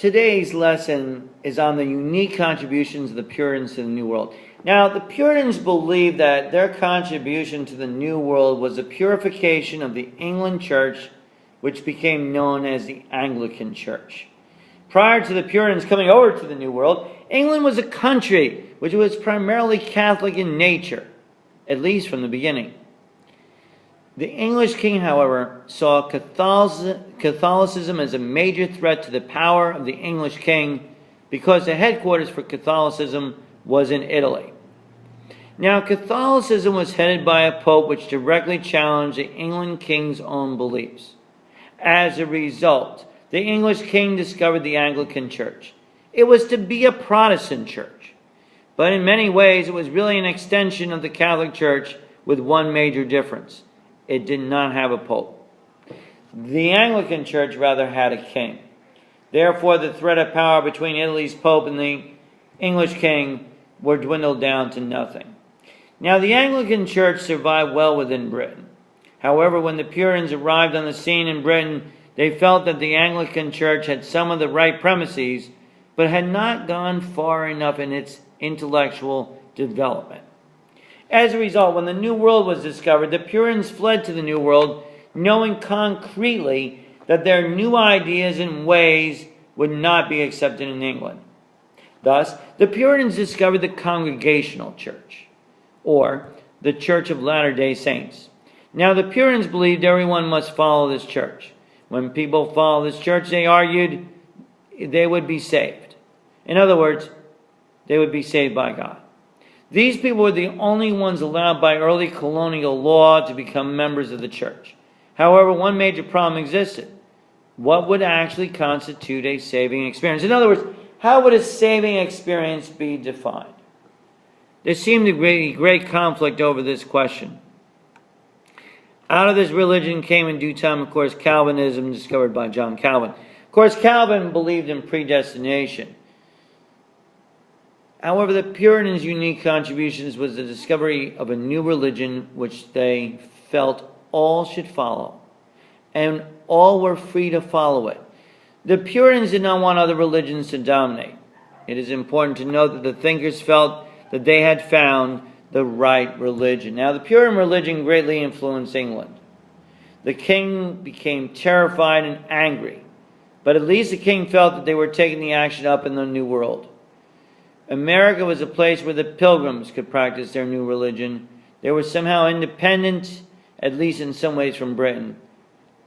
Today's lesson is on the unique contributions of the Puritans to the New World. Now, the Puritans believed that their contribution to the New World was the purification of the England Church, which became known as the Anglican Church. Prior to the Puritans coming over to the New World, England was a country which was primarily Catholic in nature, at least from the beginning. The English king, however, saw Catholicism as a major threat to the power of the English king because the headquarters for Catholicism was in Italy. Now, Catholicism was headed by a pope which directly challenged the England king's own beliefs. As a result, the English king discovered the Anglican Church. It was to be a Protestant church, but in many ways it was really an extension of the Catholic Church with one major difference. It did not have a pope. The Anglican Church rather had a king. Therefore, the threat of power between Italy's pope and the English king were dwindled down to nothing. Now, the Anglican Church survived well within Britain. However, when the Puritans arrived on the scene in Britain, they felt that the Anglican Church had some of the right premises, but had not gone far enough in its intellectual development. As a result, when the New World was discovered, the Puritans fled to the New World, knowing concretely that their new ideas and ways would not be accepted in England. Thus, the Puritans discovered the Congregational Church, or the Church of Latter-day Saints. Now, the Puritans believed everyone must follow this church. When people follow this church, they argued, they would be saved. In other words, they would be saved by God. These people were the only ones allowed by early colonial law to become members of the church. However, one major problem existed. What would actually constitute a saving experience? In other words, how would a saving experience be defined? There seemed to be great conflict over this question. Out of this religion came in due time, of course, Calvinism, discovered by John Calvin. Of course, Calvin believed in predestination. However, the Puritans' unique contributions was the discovery of a new religion which they felt all should follow, and all were free to follow it. The Puritans did not want other religions to dominate. It is important to note that the thinkers felt that they had found the right religion. Now, the Puritan religion greatly influenced England. The king became terrified and angry, but at least the king felt that they were taking the action up in the New World. America was a place where the pilgrims could practice their new religion. They were somehow independent, at least in some ways, from Britain.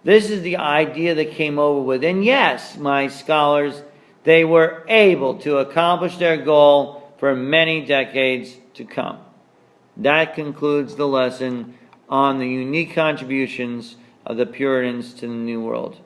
This is the idea they came over with. And yes, my scholars, they were able to accomplish their goal for many decades to come. That concludes the lesson on the unique contributions of the Puritans to the New World.